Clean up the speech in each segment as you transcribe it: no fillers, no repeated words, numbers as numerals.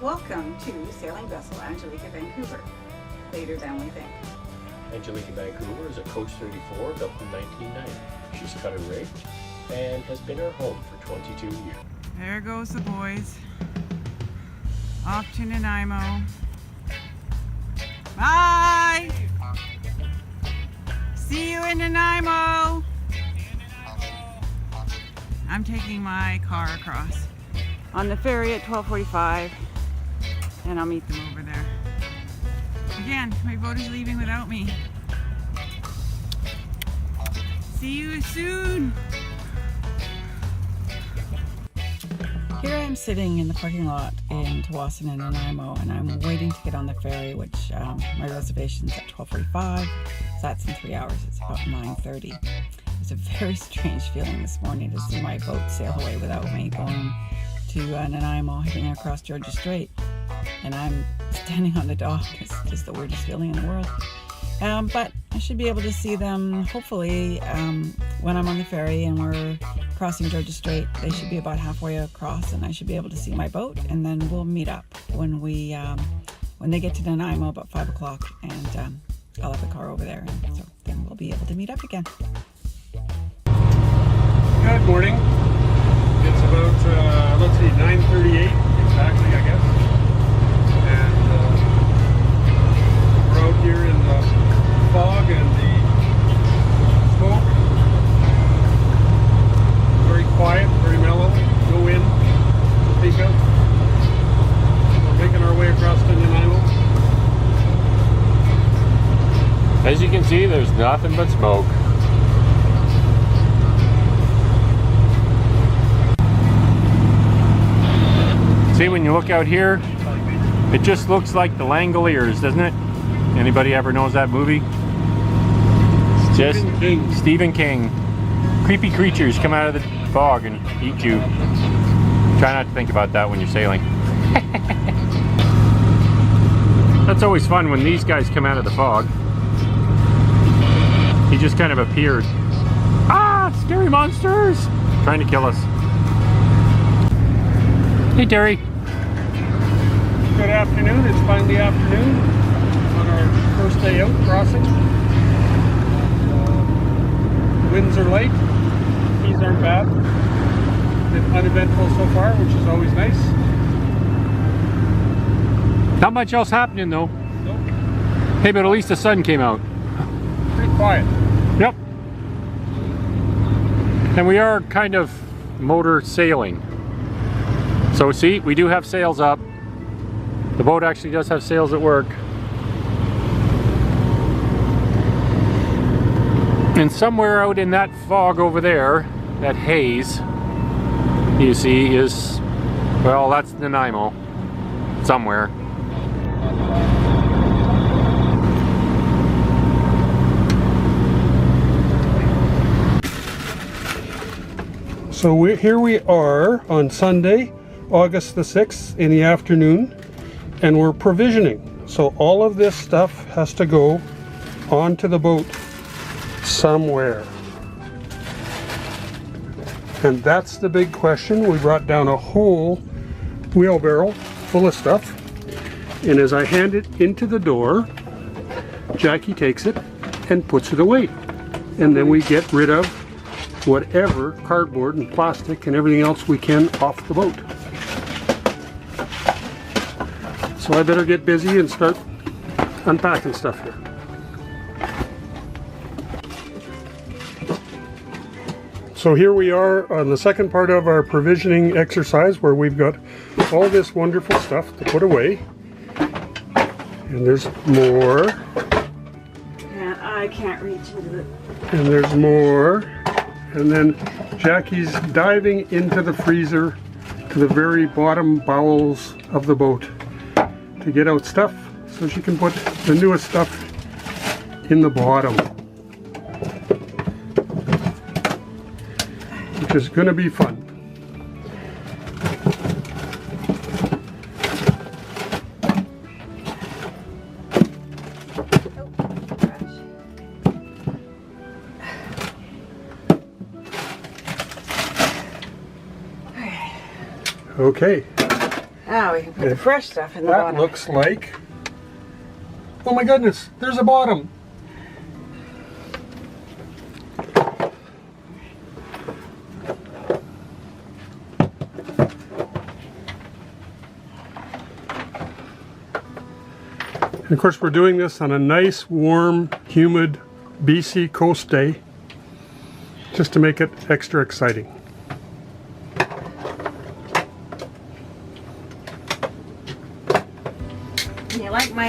Welcome to Sailing Vessel Angelique at Vancouver. Later than we think. Angelique in Vancouver is a Coach 34 built in 1990. She's cutter rigged and has been our home for 22 years. There goes the boys. Off to Nanaimo. Bye! See you in Nanaimo! I'm taking my car across on the ferry at 12:45 and I'll meet them over there. Again, my boat is leaving without me. See you soon! Here I am sitting in the parking lot in Tawasin and Nanaimo, and I'm waiting to get on the ferry, which my reservation's at 12:45, so that's in 3 hours. It's about 9:30. It's a very strange feeling this morning to see my boat sail away without me, going to Nanaimo, heading across Georgia Strait, and I'm standing on the dock. It's just the weirdest feeling in the world. But I should be able to see them, hopefully, when I'm on the ferry and we're crossing Georgia Strait. They should be about halfway across, and I should be able to see my boat, and then we'll meet up when they get to Nanaimo about 5 o'clock, and I'll have the car over there, and so then we'll be able to meet up again. Good morning. It's about, let's see, 9:38 exactly, I guess. And we're out here in the fog and the smoke. Very quiet, very mellow, no wind to speak of. We're making our way across to Nanaimo. As you can see, there's nothing but smoke. See, when you look out here, it just looks like the Langoliers, doesn't it? Anybody ever knows that movie? It's just Stephen King. Creepy creatures come out of the fog and eat you. Try not to think about that when you're sailing. That's always fun when these guys come out of the fog. He just kind of appeared. Ah! Scary monsters! Trying to kill us. Hey Terry. Good afternoon. It's finally afternoon on our first day out crossing. Winds are light. Seas aren't bad. Been uneventful so far, which is always nice. Not much else happening though. Nope. Hey, but at least the sun came out. Pretty quiet. Yep. And we are kind of motor sailing. So see, we do have sails up. The boat actually does have sails at work. And somewhere out in that fog over there, that haze, you see is, well, that's Nanaimo, somewhere. So here we are on Sunday, August the 6th in the afternoon, and we're provisioning. So all of this stuff has to go onto the boat somewhere. And that's the big question. We brought down a whole wheelbarrow full of stuff, and as I hand it into the door, Jackie takes it and puts it away. And then we get rid of whatever cardboard and plastic and everything else we can off the boat. So I better get busy and start unpacking stuff here. So here we are on the second part of our provisioning exercise, where we've got all this wonderful stuff to put away. And there's more. And I can't reach into it. And there's more. And then Jackie's diving into the freezer to the very bottom bowels of the boat to get out stuff so she can put the newest stuff in the bottom, which is going to be fun. Okay, Now we can put the fresh stuff in the That bottom. looks like... Oh my goodness, there's a bottom. And of course we're doing this on a nice, warm, humid BC coast day, just to make it extra exciting. You like my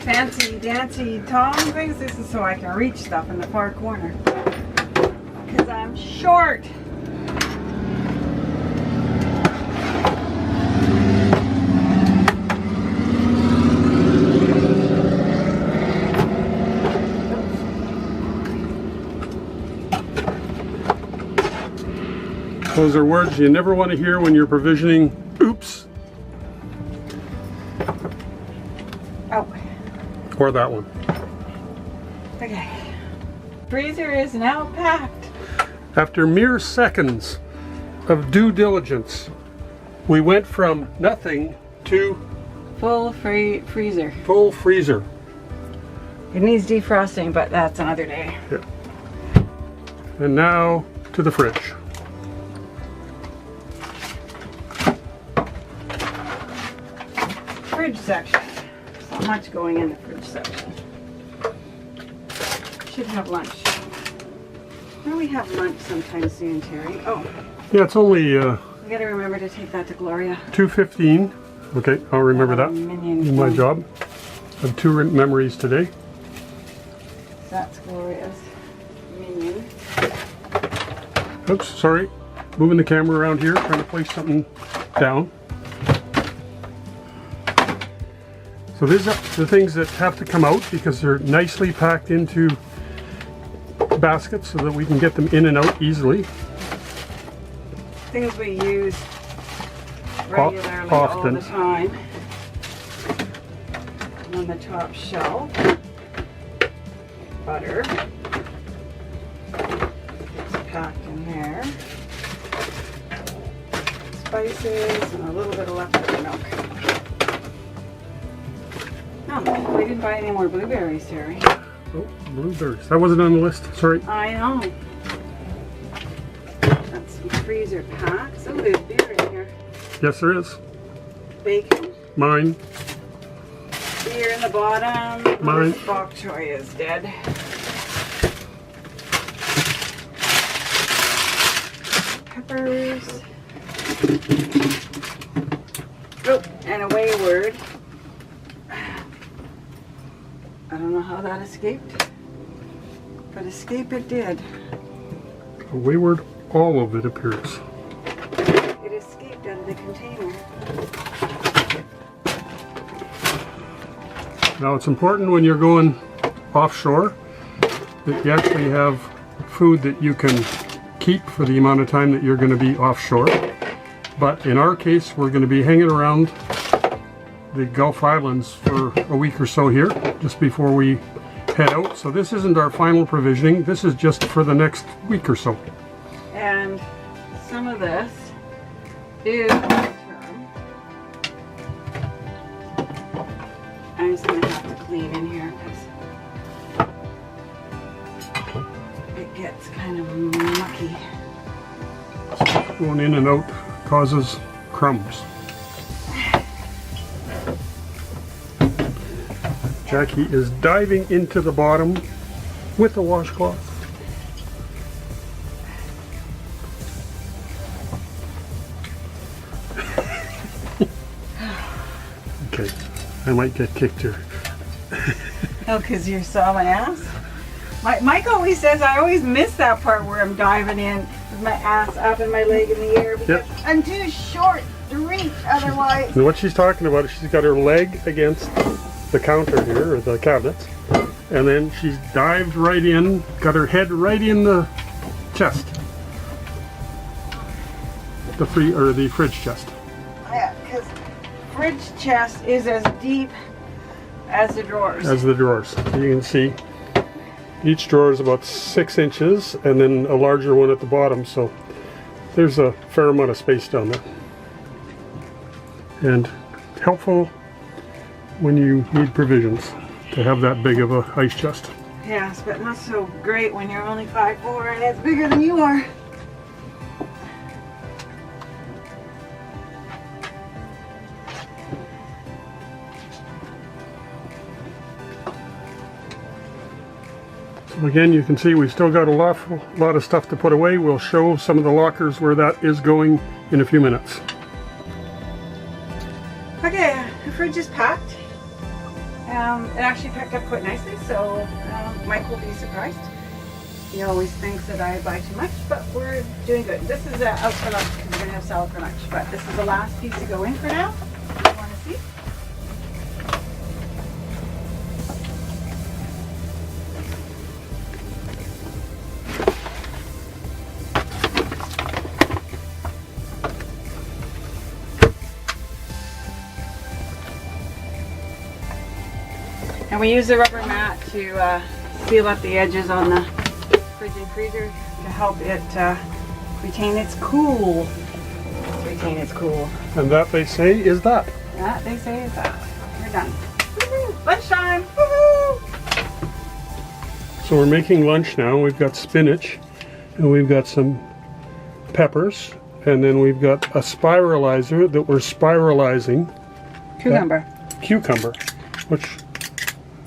fancy dancy Tom things? This is so I can reach stuff in the far corner. Because I'm short. Those are words you never want to hear when you're provisioning. Oops. Oh, Or that one. okay. Freezer is now packed. After mere seconds of due diligence, we went from nothing to Full freezer. full freezer. It needs defrosting, but that's another day. Yeah. And now to the fridge. Fridge section. So much going in the fridge section. Should have lunch. Why don't we have lunch sometime soon, Terry? Oh, Yeah, it's only we gotta remember to take that to Gloria. 2:15. Okay, I'll remember that Minion in my one. job. I have two memories today. That's Gloria's minion. Oops, sorry. Moving the camera around here, trying to place something down. So these are the things that have to come out because they're nicely packed into baskets so that we can get them in and out easily. Things we use regularly often. all the time. On the top shelf. Butter. It's packed in there. Spices and a little bit of leftover milk. Oh, we didn't buy any more blueberries, Terry. Oh, blueberries. That wasn't on the list. Sorry. I know. That's some freezer packs. Oh, there's beer in here. Yes, there is. Bacon. Mine. Beer in the bottom. Mine. This bok choy is dead. Peppers. Oh, and a wayward. I don't know how that escaped, but escape it did. A wayward olive, it appears. It escaped out of the container. Now it's important when you're going offshore that you actually have food that you can keep for the amount of time that you're going to be offshore. But in our case, we're going to be hanging around the Gulf Islands for a week or so here, just before we head out. So this isn't our final provisioning. This is just for the next week or so. And some of this is long-term. I'm just going to have to clean in here because it gets kind of mucky. Going in and out causes crumbs. Jackie is diving into the bottom with a washcloth. Okay, I might get kicked here. Oh, because you saw my ass? Mike always says I always miss that part where I'm diving in with my ass up and my leg in the air because I'm too short to reach otherwise. And what she's talking about is she's got her leg against the counter here, or the cabinets, and then she's dived right in, got her head right in the chest. The fridge chest. Yeah, because fridge chest is as deep as the drawers. As the drawers. You can see each drawer is about 6 inches and then a larger one at the bottom, so there's a fair amount of space down there. and helpful when you need provisions to have that big of a ice chest. Yes, but not so great when you're only 5'4" and it's bigger than you are. So again, you can see we've still got a lot of stuff to put away. We'll show some of the lockers where that is going in a few minutes. Okay, the fridge is packed. It actually packed up quite nicely, so Mike will be surprised. He always thinks that I buy too much, but we're doing good. This is out for lunch because we're going to have salad for lunch, but this is the last piece to go in for now. You want to see? And we use the rubber mat to seal up the edges on the fridge and freezer to help it retain its cool. And that, they say, is that. That, they say, is that. We're done. Woohoo! Lunchtime! Woohoo! So we're making lunch now. We've got spinach, and we've got some peppers, and then we've got a spiralizer that we're spiralizing. Cucumber, which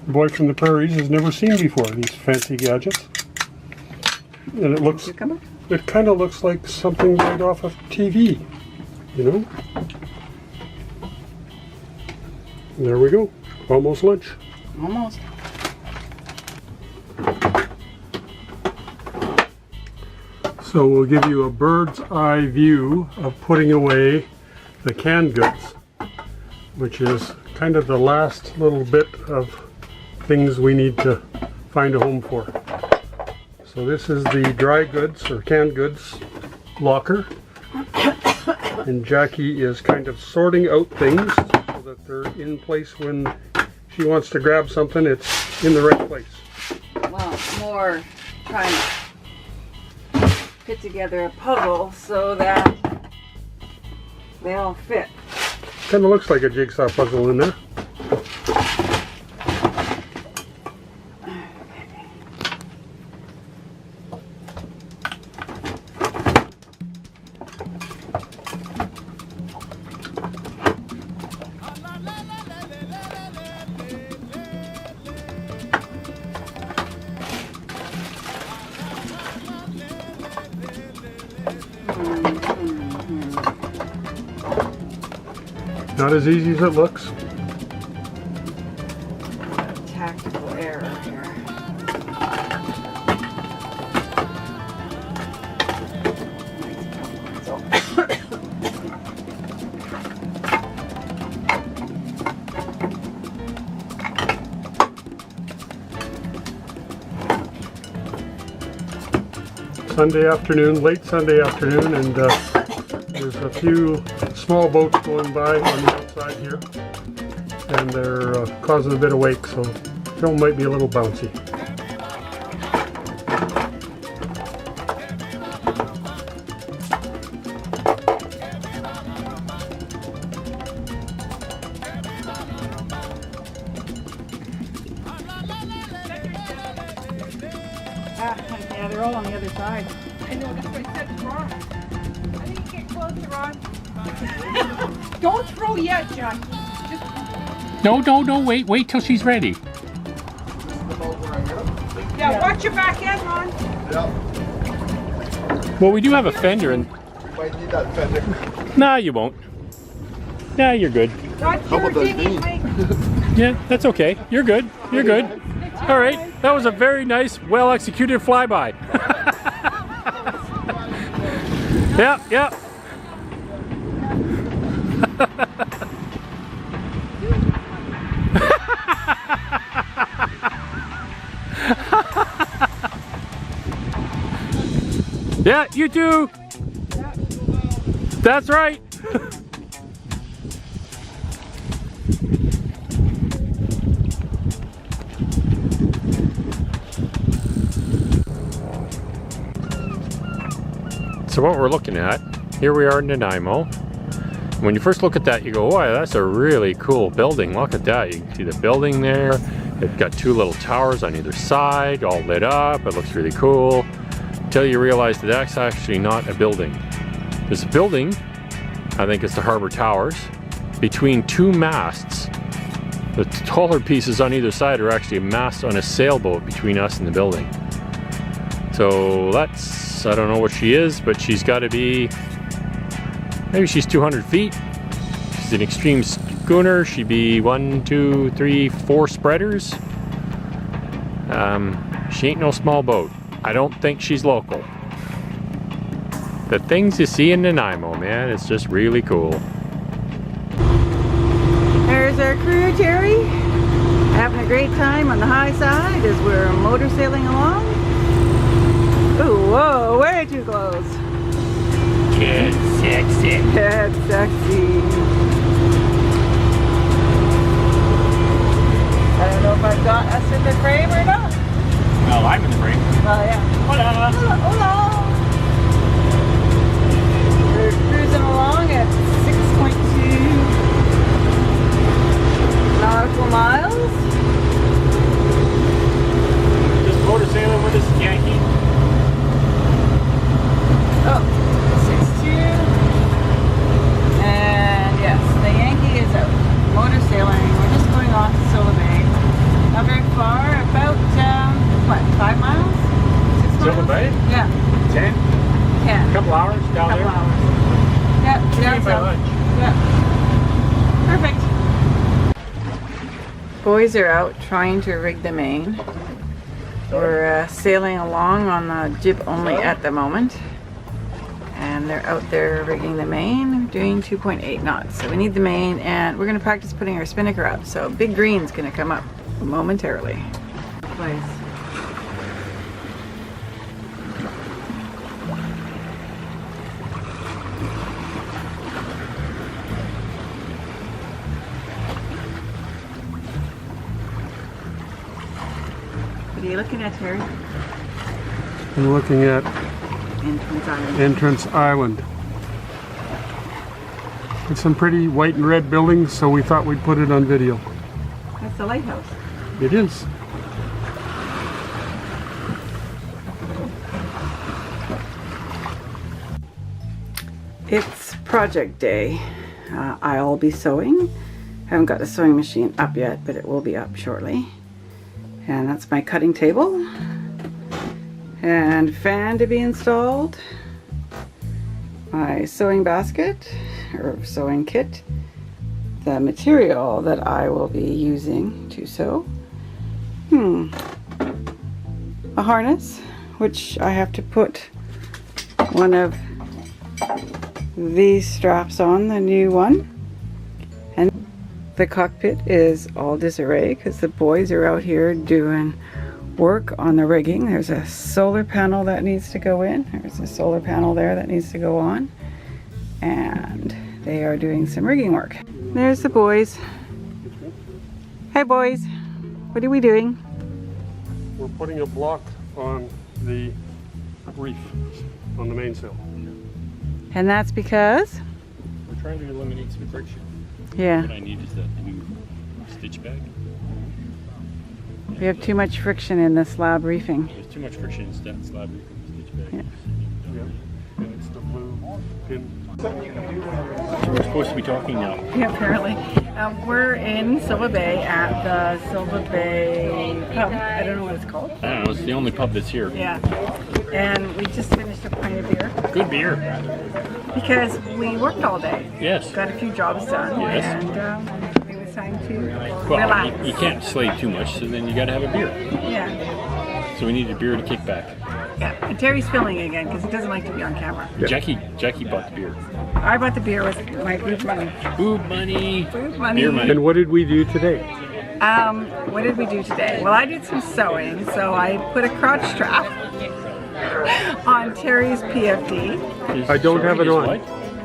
the boy from the prairies has never seen before, these fancy gadgets. And it kind of looks like something right off of TV, you know? And there we go, almost lunch. Almost. So we'll give you a bird's eye view of putting away the canned goods, which is kind of the last little bit of things we need to find a home for. So this is the dry goods or canned goods locker, and Jackie is kind of sorting out things so that they're in place when she wants to grab something, it's in the right place. Well, more trying to put together a puzzle so that they all fit. Kind of looks like a jigsaw puzzle in there. Not as easy as it looks. Tactical error here. Sunday afternoon, late Sunday afternoon, and there's a few small boats going by on the outside here, and they're causing a bit of wake, so the film might be a little bouncy. Yeah, they're all on the other side. I know, that's what I said to Ron. I didn't get closer, Ron. Don't throw yet, Jackie. No, wait till she's ready. Yeah, watch your back end, Ron. Yeah, Well, we do have a fender and... you might need that fender. Nah, you won't. Nah, you're good. Watch How your about that dinghy, bean? Mike. Yeah, that's okay. You're good. You're good. All right, that was a very nice, well-executed flyby. Yeah. Yeah, you too. That's right. So what we're looking at, here we are in Nanaimo, When you first look at that, you go, wow, that's a really cool building. Look at that. You can see the building there. It's got two little towers on either side, all lit up. It looks really cool. Until you realize that that's actually not a building. There's a building, I think it's the Harbor Towers, between two masts. The taller pieces on either side are actually a mast on a sailboat between us and the building. So that's, I don't know what she is, but she's got to be, maybe she's 200 feet. She's an extreme schooner. She'd be 1, 2, 3, 4 spreaders. She ain't no small boat. I don't think she's local. The things you see in Nanaimo, man, it's just really cool. There's our crew, Jerry. Having a great time on the high side as we're motor sailing along. Ooh, whoa, way too close. Get sexy. Get sexy. I don't know if I've got us in the frame or not. Well, I'm in the frame. Oh yeah. Hola. Hola. We're cruising along at 6.2 nautical miles. Just motor sailing with this Jacquie. Oh, 6.2. And yes, the Yankee is out. Motor sailing. We're just going off to Salish Bay. Not very far, about, what, 5 miles? 6 miles? Salish Bay? Yeah. 10? 10. A couple hours down Couple there? hours. Yeah, down By south. lunch. Yeah. Perfect. Boys are out trying to rig the main. We're sailing along on the jib only at the moment. And they're out there rigging the main, doing 2.8 knots. So we need the main, and we're going to practice putting our spinnaker up. So Big Green's going to come up momentarily. Please. What are you looking at, Terry? I'm looking at Entrance Island. Entrance Island. It's some pretty white and red buildings, so we thought we'd put it on video. That's the lighthouse. It is. It's project day. I'll be sewing. Haven't got the sewing machine up yet, but it will be up shortly. And that's my cutting table. And fan to be installed. My sewing basket, or sewing kit. The material that I will be using to sew. A harness, which I have to put one of these straps on, the new one. And the cockpit is all disarray because the boys are out here doing work on the rigging. There's a solar panel that needs to go in. There's a solar panel there that needs to go on. And they are doing some rigging work. There's the boys. Hi boys. What are we doing? We're putting a block on the reef on the mainsail. And that's because? We're trying to eliminate some friction. Yeah. What I need is that new stitch bag. We have too much friction in the slab reefing. There's too much friction in that slab reefing stitch bag. Yeah. And it's the blue pin. So we're supposed to be talking now. Yeah, apparently. We're in Salish Bay at the Salish Bay pub. I don't know what it's called. I don't know, it's the only pub that's here. Yeah. And we just finished a pint of beer. Good beer. Because we worked all day. Yes. Got a few jobs done. Yes. And it was time to Well, relax. you can't slave too much, so then you got to have a beer. Yeah. So we need a beer to kick back. Yeah. And Terry's filming again because he doesn't like to be on camera. Yeah. Jacquie bought the beer. I bought the beer with my boob money. Boob money. Boob money. Beer money. And what did we do today? What did we do today? Well, I did some sewing, so I put a crotch strap on Terry's PFD. I don't have it on. What?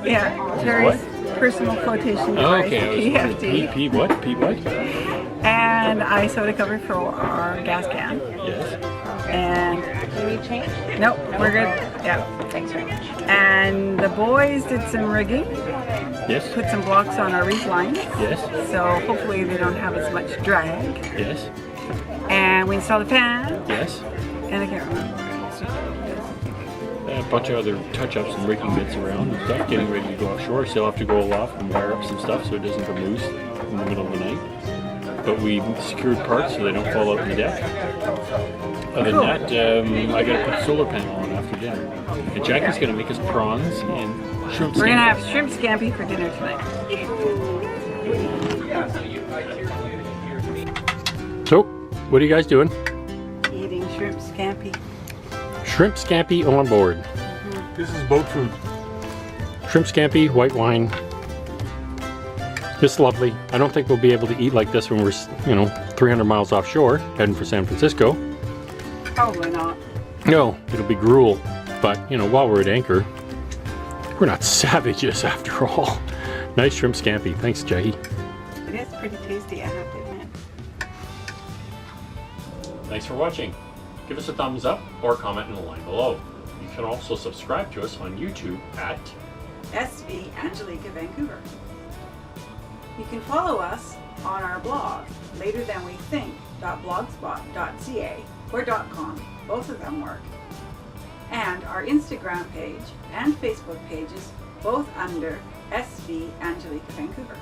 Yeah, Terry's personal flotation device, Okay, PFD. P what? P what? And I sewed a cover for our gas can. Yes. And Do you need change? nope, we're good. Yeah. Thanks very much. And the boys did some rigging. Yes. put some blocks on our reef lines. Yes. So hopefully they don't have as much drag. Yes. And we installed a fan. Yes. And I can't remember. A bunch of other touch-ups and raking bits around and stuff, getting ready to go offshore. Still have to go aloft and wire up some stuff so it doesn't go loose in the middle of the night. But we secured parts so they don't fall out in the deck. Other than that, I got to put a solar panel on after dinner. And Jackie's going to make us prawns and shrimp scampi. We're going to have shrimp scampi for dinner tonight. So, what are you guys doing? Eating shrimp scampi. Shrimp scampi on board. This is boat food. Shrimp scampi, white wine. It's lovely. I don't think we'll be able to eat like this when we're, 300 miles offshore, heading for San Francisco. Probably not. No, it'll be gruel. But, while we're at anchor, we're not savages after all. Nice shrimp scampi. Thanks, Jacquie. It is pretty tasty, I have to admit. Thanks for watching. Give us a thumbs up or comment in the line below. You can also subscribe to us on YouTube at SVAngelique Vancouver. You can follow us on our blog, LaterThanWeThink.blogspot.ca or .com. Both of them work. And our Instagram page and Facebook pages, both under SVAngelique Vancouver.